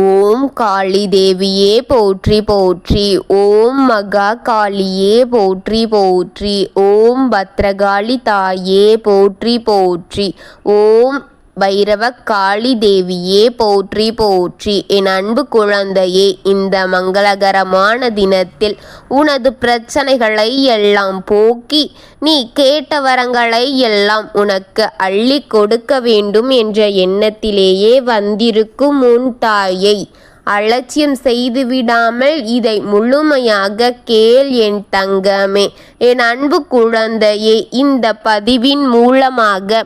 ஓம் காளி தேவியே போற்றி போற்றி. ஓம் மகா காளியே போற்றி போற்றி. ஓம் பத்ரகாளி தாயே போற்றி போற்றி. ஓம் பைரவ காளி தேவியே போற்றி போற்றி. என் அன்பு குழந்தையே, இந்த மங்களகரமான தினத்தில் உனது பிரச்சனைகளை எல்லாம் போக்கி நீ கேட்ட வரங்களை எல்லாம் உனக்கு அள்ளி கொடுக்க வேண்டும் என்ற எண்ணத்திலேயே வந்திருக்கும் உன் தாயை அலட்சியம் செய்து விடாமல் இதை முழுமையாக கேள் என் தங்கமே. என் அன்பு குழந்தையே, இந்த பதிவின் மூலமாக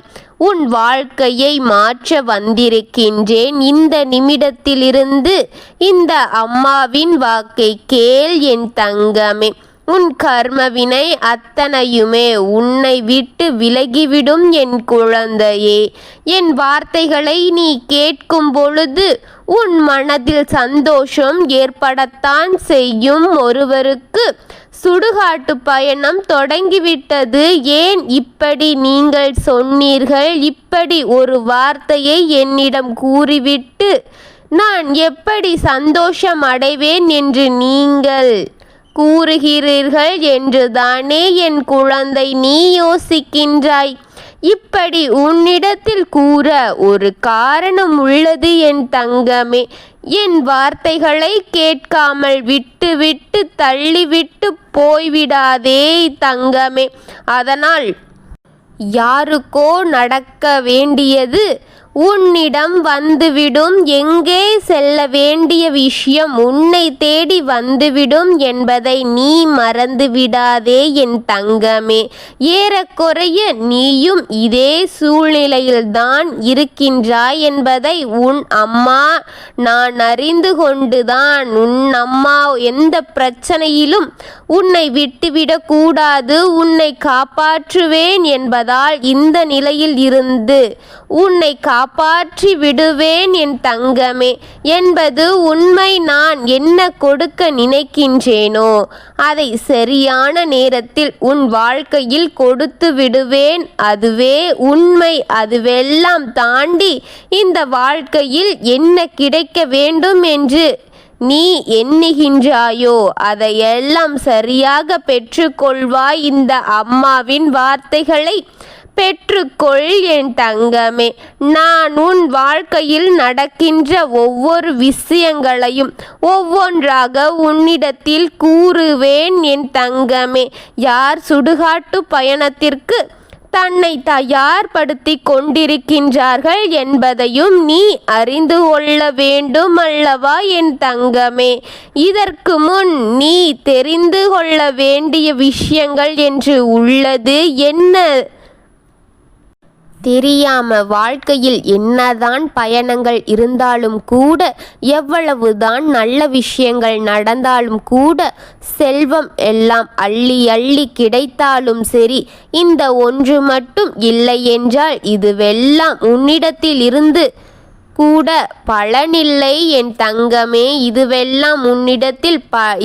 உன் வாழ்க்கையை மாற்ற வந்திருக்கின்றேன். இந்த நிமிடத்திலிருந்து இந்த அம்மாவின் வாக்கை கேள் என் தங்கமே. உன் கர்மவினை அத்தனையுமே உன்னை விட்டு விலகிவிடும் என் குழந்தையே. என் வார்த்தைகளை நீ கேட்கும் பொழுது உன் மனதில் சந்தோஷம் ஏற்படத்தான் செய்யும். ஒருவருக்கு சுடுகாட்டு பயணம் தொடங்கிவிட்டது. ஏன் இப்படி நீங்கள் சொன்னீர்கள்? இப்படி ஒரு வார்த்தையை என்னிடம் கூறிவிட்டு நான் எப்படி சந்தோஷம் அடைவேன் என்று நீங்கள் கூறுகிறீர்கள் என்றுதானே என் குழந்தை நீ யோசிக்கின்றாய். இப்படி உன்னிடத்தில் கூற ஒரு காரணம் உள்ளது என் தங்கமே. என் வார்த்தைகளை கேட்காமல் விட்டு தள்ளிவிட்டு போய்விடாதே தங்கமே. அதனால் யாருக்கோ நடக்க வேண்டியது உன்னிடம் வந்துவிடும். எங்கே செல்ல வேண்டிய விஷயம் உன்னை தேடி வந்துவிடும் என்பதை நீ மறந்து விடாதே என் தங்கமே. ஏறக்குறைய நீயும் இதே சூழ்நிலையில்தான் இருக்கின்றாய் என்பதை உன் அம்மா நான் அறிந்து கொண்டுதான் உன் அம்மா எந்த பிரச்சனையிலும் உன்னை விட்டுவிடக் கூடாது, உன்னை காப்பாற்றுவேன் என்பதால் இந்த நிலையில் இருந்து உன்னை காப்பாற்றி விடுவேன் என் தங்கமே என்பது உண்மை. நான் என்ன கொடுக்க நினைக்கின்றேனோ அதை சரியான நேரத்தில் உன் வாழ்க்கையில் கொடுத்து விடுவேன். அதுவே உண்மை. அதுவெல்லாம் தாண்டி இந்த வாழ்க்கையில் என்ன கிடைக்க வேண்டும் என்று நீ எண்ணுகின்றாயோ அதையெல்லாம் சரியாக பெற்றுக்கொள்வாய். இந்த அம்மாவின் வார்த்தைகளை பெற்றுக்கொள் என் தங்கமே. நான் உன் வாழ்க்கையில் நடக்கின்ற ஒவ்வொரு விஷயங்களையும் ஒவ்வொன்றாக உன்னிடத்தில் கூறுவேன் என் தங்கமே. யார் சுடுகாட்டு பயணத்திற்கு தன்னை தயார்படுத்தி கொண்டிருக்கின்றார்கள் என்பதையும் நீ அறிந்து கொள்ள வேண்டும் அல்லவா என் தங்கமே. இதற்கு முன் நீ தெரிந்து கொள்ள வேண்டிய விஷயங்கள் என்று உள்ளது. என்ன தெரியாம வாழ்க்கையில் என்னதான் பயணங்கள் இருந்தாலும் கூட, எவ்வளவுதான் நல்ல விஷயங்கள் நடந்தாலும் கூட, செல்வம் எல்லாம் அள்ளி அள்ளி கிடைத்தாலும் சரி, இந்த ஒன்று மட்டும் இல்லை என்றால் இதுவெல்லாம் உன்னிடத்தில் இருந்து கூட பலனில்லை என் தங்கமே. இதுவெல்லாம் உன்னிடத்தில்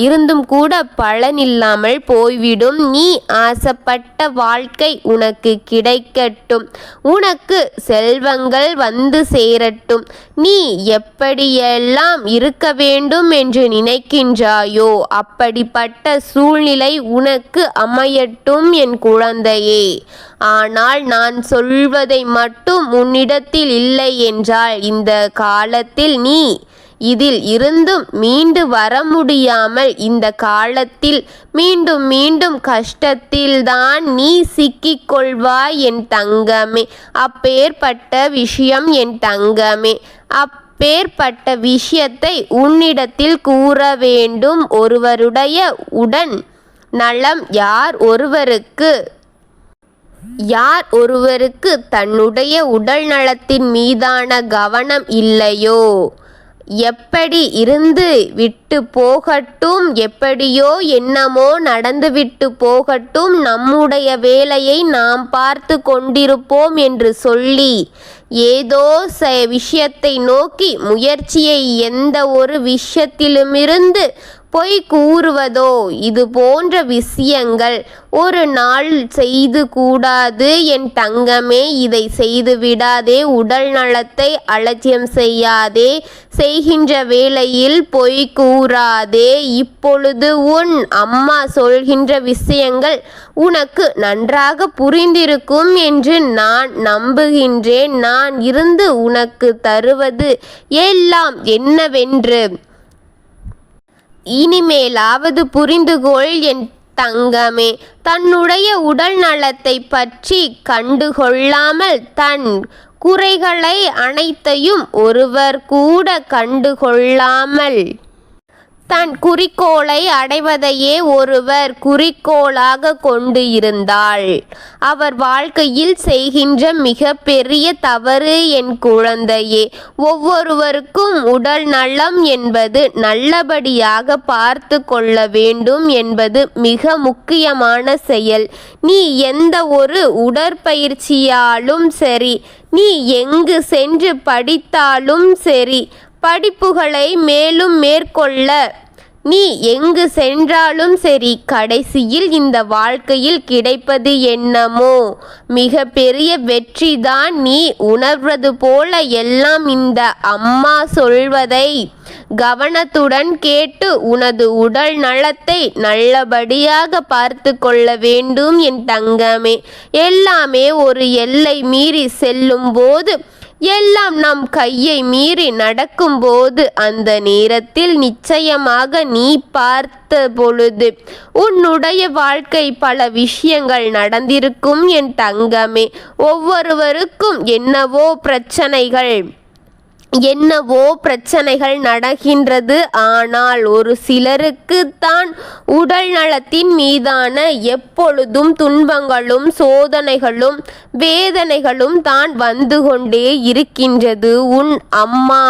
இருந்தும் கூட பலனில்லாமல் போய்விடும். நீ ஆசைப்பட்ட வாழ்க்கை உனக்கு கிடைக்கட்டும். உனக்கு செல்வங்கள் வந்து சேரட்டும். நீ எப்படியெல்லாம் இருக்க வேண்டும் என்று நினைக்கின்றாயோ அப்படிப்பட்ட சூழ்நிலை உனக்கு அமையட்டும் என் குழந்தையே. ஆனால் நான் சொல்வதை மட்டும் உன்னிடத்தில் இல்லை என்றால் இந்த காலத்தில் நீ இதில் இருந்தும் மீண்டு வர முடியாமல் இந்த காலத்தில் மீண்டும் மீண்டும் கஷ்டத்தில்தான் நீ சிக்கிக்கொள்வாய் என் தங்கமே. அப்பேற்பட்ட விஷயம் என் தங்கமே. அப்பேற்பட்ட விஷயத்தை உன்னிடத்தில் கூற வேண்டும். ஒருவருடைய உடன் நலம் யார் ஒருவருக்கு தன்னுடைய உடல் நலத்தின் மீதான கவனம் இல்லையோ, எப்படி இருந்து விட்டு போகட்டும், எப்படியோ என்னமோ நடந்து விட்டு போகட்டும், நம்முடைய வேலையை நாம் பார்த்து கொண்டிருப்போம் என்று சொல்லி ஏதோ விஷயத்தை நோக்கி முயற்சியை எந்த ஒரு விஷயத்திலுமிருந்து பொய் கூறுவதோ இது போன்ற விஷயங்கள் ஒரு நாள் செய்து கூடாது. என் தங்கமே, இதை செய்து விடாதே. உடல் நலத்தை அலட்சியம் செய்யாதே. செய்கின்ற வேளையில் பொய் கூறாதே. இப்பொழுது உன் அம்மா சொல்கின்ற விஷயங்கள் உனக்கு நன்றாக புரிந்திருக்கும் என்று நான் நம்புகின்றேன். நான் இருந்து உனக்கு தருவது எல்லாம் என்னவென்று இனிமேலாவது புரிந்துகொள் என் தங்கமே. தன்னுடைய உடல் நலத்தை பற்றி கண்டுகொள்ளாமல் தன் குறைகளை அனைத்தையும் ஒருவர் கூட கண்டுகொள்ளாமல் தன் குறிக்கோளை அடைவதையே ஒருவர் குறிக்கோளாக கொண்டு இருந்தாள் அவர் வாழ்க்கையில் செய்கின்ற மிக பெரிய தவறு என் குழந்தையே. ஒவ்வொருவருக்கும் உடல் நலம் என்பது நல்லபடியாக பார்த்து கொள்ள வேண்டும் என்பது மிக முக்கியமான செயல். நீ எந்த ஒரு உடற்பயிற்சியாலும் சரி, நீ எங்கு சென்று படித்தாலும் சரி, படிப்புகளை மேலும் மேற்கொள்ள நீ எங்கு சென்றாலும் சரி, கடைசியில் இந்த வாழ்க்கையில் கிடைப்பது என்னமோ மிக பெரிய வெற்றிதான். நீ உணர்வது போல எல்லாம் இந்த அம்மா சொல்வதை கவனத்துடன் கேட்டு உனது உடல் நலத்தை நல்லபடியாக பார்த்து கொள்ள வேண்டும் என் தங்கமே. எல்லாமே ஒரு எல்லை மீறி செல்லும் போது, எல்லாம் நம் கையை மீறி நடக்கும்போது, அந்த நேரத்தில் நிச்சயமாக நீ பார்த்த பொழுது உன்னுடைய வாழ்க்கை பல விஷயங்கள் நடந்திருக்கும் என் தங்கமே. ஒவ்வொருவருக்கும் என்னவோ பிரச்சனைகள் நடக்கின்றது. ஆனால் ஒரு சிலருக்கு தான் உடல் நலத்தின் மீதான எப்பொழுதும் துன்பங்களும் சோதனைகளும் வேதனைகளும் தான் வந்து கொண்டே இருக்கின்றது. உன் அம்மா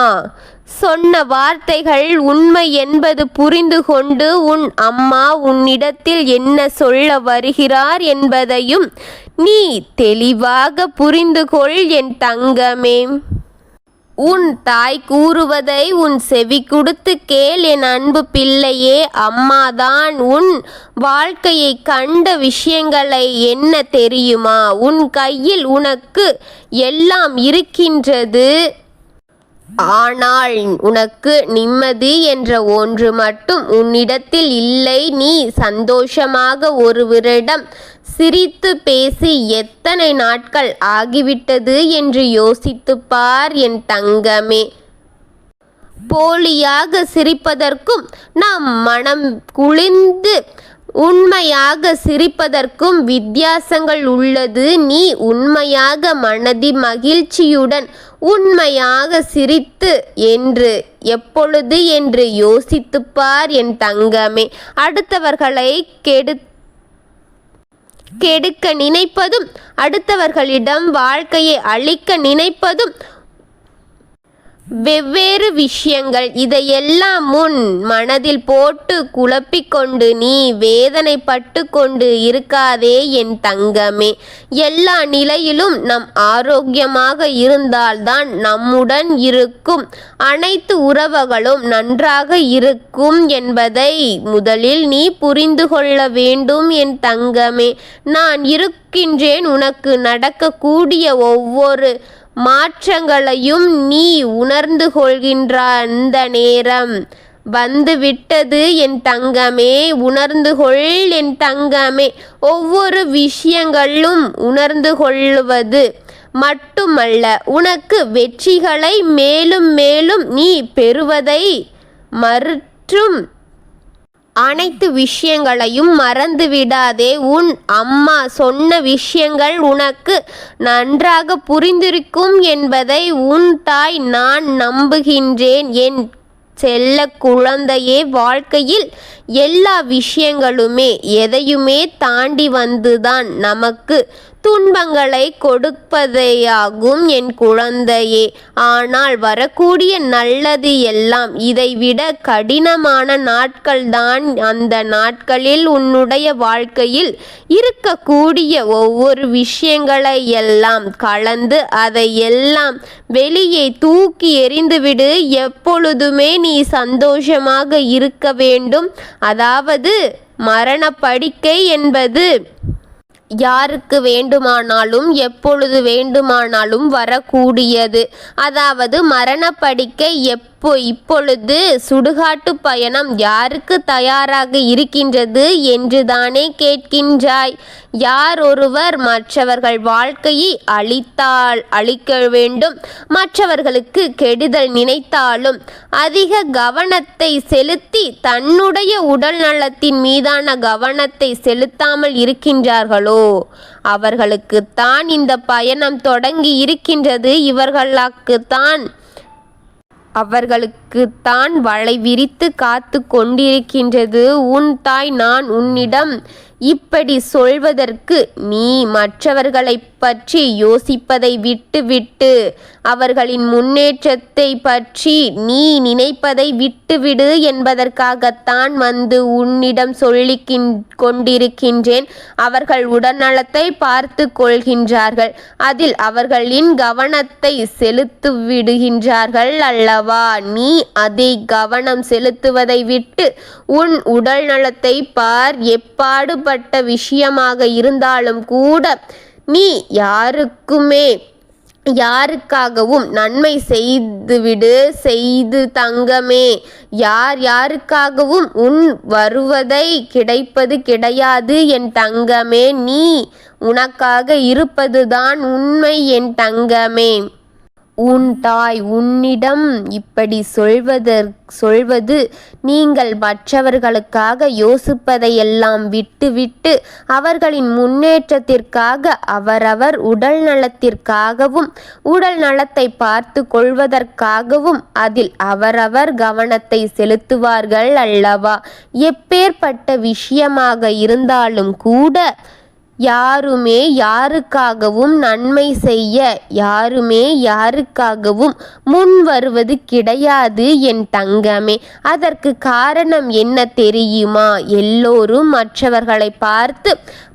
சொன்ன வார்த்தைகள் உண்மை என்பது புரிந்து கொண்டு உன் அம்மா உன்னிடத்தில் என்ன சொல்ல வருகிறார் என்பதையும் நீ தெளிவாக புரிந்து கொள் என் தங்கமே. உன் தாய் கூறுவதை உன் செவி கொடுத்து கேள் என் அன்பு பிள்ளையே. அம்மாதான் உன் வாழ்க்கையை கண்ட விஷயங்களை என்ன தெரியுமா? உன் கையில் உனக்கு எல்லாம் இருக்கின்றது. ஆனால் உனக்கு நிம்மதி என்ற ஒன்று மட்டும் உன்னிடத்தில் இல்லை. நீ சந்தோஷமாக ஒருவரிடம் சிரித்து பேசி எத்தனை நாட்கள் ஆகிவிட்டது என்று யோசித்துப் பார் என் தங்கமே. போலியாக சிரிப்பதற்கும் நம் மனம் குளிர்ந்து உண்மையாக சிரிப்பதற்கும் வித்தியாசங்கள் உள்ளது. நீ உண்மையாக மனதி மகிழ்ச்சியுடன் உண்மையாக சிரித்து என்று எப்பொழுது என்று யோசித்துப் பார் என் தங்கமே. அடுத்தவர்களை கெடுக்க நினைப்பதும் அடுத்தவர்களிடம் வாழ்க்கையை அழிக்க நினைப்பதும் வெவ்வேறு விஷயங்கள். இதையெல்லாம் உன் மனதில் போட்டு குழப்பிக்கொண்டு நீ வேதனைப்பட்டு கொண்டு இருக்காதே என் தங்கமே. எல்லா நிலையிலும் நம் ஆரோக்கியமாக இருந்தால்தான் நம்முடன் இருக்கும் அனைத்து உறவுகளும் நன்றாக இருக்கும் என்பதை முதலில் நீ புரிந்து கொள்ள வேண்டும் என் தங்கமே. நான் இருக்கின்றேன். உனக்கு நடக்கக்கூடிய ஒவ்வொரு மாற்றங்களையும் நீ உணர்ந்து கொள்கின்ற அந்த நேரம் வந்து விட்டது என் தங்கமே. உணர்ந்து கொள் என் தங்கமே. ஒவ்வொரு விஷயங்களும் உணர்ந்து கொள்வது மட்டுமல்ல, உனக்கு வெற்றிகளை மேலும் மேலும் நீ பெறுவதை மற்றும் அனைத்து விஷயங்களையும் மறந்து விடாதே. உன் அம்மா சொன்ன விஷயங்கள் உனக்கு நன்றாக புரிந்திருக்கும் என்பதை உன் தாய் நான் நம்புகின்றேன் என் செல்ல குழந்தையே. வாழ்க்கையில் எல்லா விஷயங்களுமே எதையுமே தாண்டி வந்துதான் நமக்கு துன்பங்களை கொடுப்பதேயாகும் என் குழந்தையே. ஆனால் வரக்கூடிய நல்லது எல்லாம் இதைவிட கடினமான நாட்கள்தான். அந்த நாட்களில் உன்னுடைய வாழ்க்கையில் இருக்கக்கூடிய ஒவ்வொரு விஷயங்களை எல்லாம் கலந்து அதை எல்லாம் வெளியே தூக்கி எறிந்துவிடு. எப்பொழுதுமே நீ சந்தோஷமாக இருக்க வேண்டும். அதாவது மரண படுக்கை என்பது யாருக்கு வேண்டுமானாலும் எப்பொழுது வேண்டுமானாலும் வரக்கூடியது. அதாவது மரணப்படுக்கை இப்பொழுது சுடுகாட்டு பயணம் யாருக்கு தயாராக இருக்கின்றது என்று தானே கேட்கின்றாய். யார் ஒருவர் மற்றவர்கள் வாழ்க்கையை அழிக்க வேண்டும், மற்றவர்களுக்கு கெடுதல் நினைத்தாலும் அதிக கவனத்தை செலுத்தி தன்னுடைய உடல் நலத்தின் மீதான கவனத்தை செலுத்தாமல் இருக்கின்றார்களோ அவர்களுக்குத்தான் இந்த பயணம் தொடங்கி இருக்கின்றது. அவர்களுக்குத்தான் வலை விரித்து காத்து கொண்டிருக்கின்றது. உன் தாய் நான் உன்னிடம் இப்படி சொல்வதற்கு நீ மற்றவர்களை பற்றி யோசிப்பதை விட்டுவிட்டு அவர்களின் முன்னேற்றத்தை பற்றி நீ நினைப்பதை விட்டுவிடு என்பதற்காகத்தான் வந்து உன்னிடம் சொல்லி கொண்டிருக்கின்றேன். அவர்கள் உடல்நலத்தை பார்த்து கொள்கின்றார்கள், அதில் அவர்களின் கவனத்தை செலுத்தி விடுகின்றார்கள் அல்லவா. நீ அதை கவனம் செலுத்துவதை விட்டு உன் உடல் நலத்தை பார். எப்பாடுபட்ட விஷயமாக இருந்தாலும் கூட நீ யாருக்காகவும் நன்மை செய்து தங்கமே. யாருக்காகவும் உன் வருவதை கிடைப்பது கிடையாது என் தங்கமே. நீ உனக்காக இருப்பதுதான் உண்மை என் தங்கமே. உன் தாய் உன்னிடம் இப்படி சொல்வது நீங்கள் மற்றவர்களுக்காக யோசிப்பதையெல்லாம் விட்டுவிட்டு அவர்களின் முன்னேற்றத்திற்காக அவரவர் உடல் நலத்திற்காகவும் உடல் நலத்தை பார்த்து கொள்வதற்காகவும் அதில் அவரவர் கவனத்தை செலுத்துவார்கள் அல்லவா. எப்பேற்பட்ட விஷயமாக இருந்தாலும் கூட யாருமே யாருக்காகவும் நன்மை செய்ய யாருக்காகவும் முன் வருவது கிடையாது என் தங்கமே. அதற்கு காரணம் என்ன தெரியுமா? எல்லோரும் மற்றவர்களை பார்த்து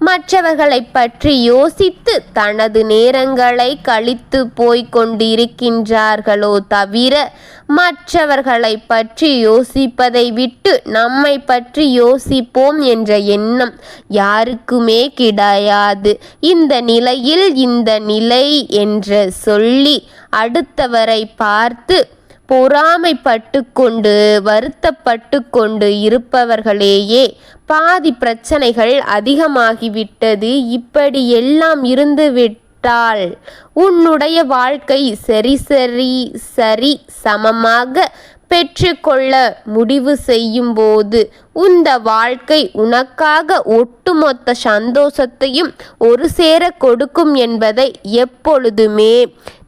மற்றவர்களை பற்றி யோசித்து தனது நேரங்களை கழித்து போய்கொண்டிருக்கின்றார்களோ தவிர மற்றவர்களை பற்றி யோசிப்பதை விட்டு நம்மை பற்றி யோசிப்போம் என்ற எண்ணம் யாருக்குமே கிடையாது. இந்த நிலை என்று சொல்லி அடுத்தவரை பார்த்து பொறாமைப்பட்டு கொண்டு வருத்தப்பட்டு கொண்டு இருப்பவர்களேயே பாதி பிரச்சனைகள் அதிகமாகிவிட்டது. இப்படி எல்லாம் இருந்துவிட்டால் உன்னுடைய வாழ்க்கை சரி சமமாக பெற்றுக்கொள்ள முடிவு செய்யும் போது இந்த வாழ்க்கை உனக்காக ஒட்டுமொத்த சந்தோஷத்தையும் ஒரு சேர கொடுக்கும் என்பதை எப்பொழுதுமே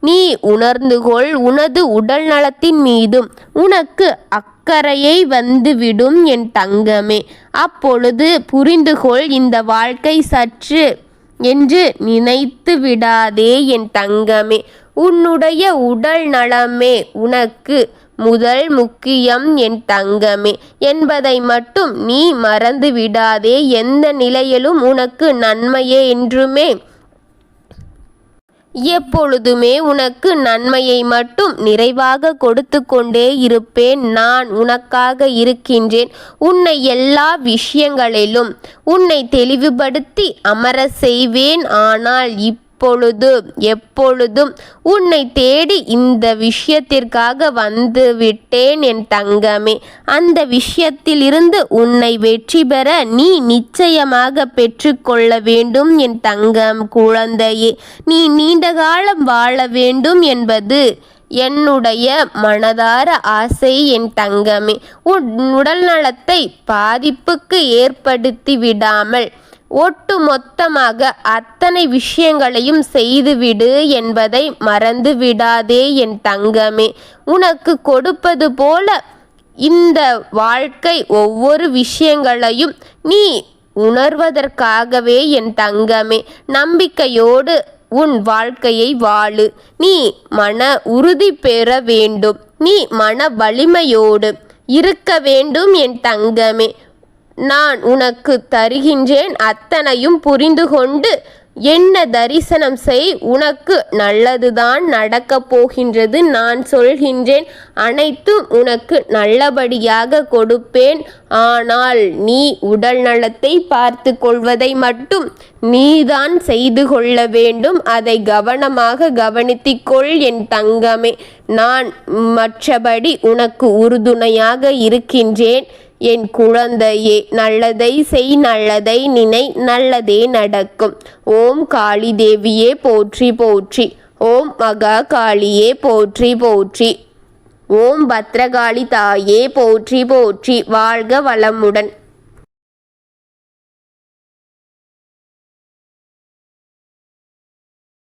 நீ உணர்ந்துகொள். உனது உடல் நலத்தின் மீதும் உனக்கு அக்கறையை வந்துவிடும் என் தங்கமே. அப்பொழுது புரிந்துகொள், இந்த வாழ்க்கை சற்று என்று நினைத்து விடாதே என் தங்கமே. உன்னுடைய உடல் நலமே உனக்கு முதல் முக்கியம் என் தங்கமே என்பதை மட்டும் நீ மறந்து விடாதே. எந்த நிலையிலும் உனக்கு நன்மையே என்றுமே எப்பொழுதுமே உனக்கு நன்மையை மட்டும் நிறைவாக கொடுத்து கொண்டே இருப்பேன். நான் உனக்காக இருக்கின்றேன். உன்னை எல்லா விஷயங்களிலும் உன்னை தெளிவுபடுத்தி அமர செய்வேன். ஆனால் எப்பொழுதும் உன்னை தேடி இந்த விஷயத்திற்காக வந்து விட்டேன் என் தங்கமே. அந்த விஷயத்தில் இருந்து உன்னை வெற்றி பெற நீ நிச்சயமாக பெற்றுக்கொள்ள வேண்டும் என் தங்கம் குழந்தையே. நீ நீண்ட காலம் வாழ வேண்டும் என்பது என்னுடைய மனதார ஆசை என் தங்கமே. உன் உடல் நலத்தை பாதிப்புக்கு ஏற்படுத்தி விடாமல் ஒட்டு மொத்தமாக அத்தனை விஷயங்களையும் செய்துவிடு என்பதை மறந்து விடாதே என் தங்கமே. உனக்கு கொடுப்பது போல இந்த வாழ்க்கை ஒவ்வொரு விஷயங்களையும் நீ உணர்வதற்காகவே என் தங்கமே. நம்பிக்கையோடு உன் வாழ்க்கையை வாழு. நீ மன உறுதி பெற வேண்டும். நீ மன வலிமையோடு இருக்க வேண்டும் என் தங்கமே. நான் உனக்கு தருகின்றேன் அத்தனையும் புரிந்து கொண்டு என்ன தரிசனம் செய். உனக்கு நல்லதுதான் நடக்கப் போகின்றது. நான் சொல்கின்றேன் அனைத்தும் உனக்கு நல்லபடியாக கொடுப்பேன். ஆனால் நீ உடல் நலத்தை பார்த்து கொள்வதை மட்டும் நீதான் செய்து கொள்ள வேண்டும். அதை கவனமாக கவனித்துக்கொள் என் தங்கமே. நான் மற்றபடி உனக்கு உறுதுணையாக இருக்கின்றேன் என் குழந்தையே. நல்லதை செய், நல்லதை நினை, நல்லதே நடக்கும். ஓம் காளி தேவியே போற்றி போற்றி. ஓம் மகா காளியே போற்றி போற்றி. ஓம் பத்ரகாளி தாயே போற்றி போற்றி. வாழ்க வளமுடன்.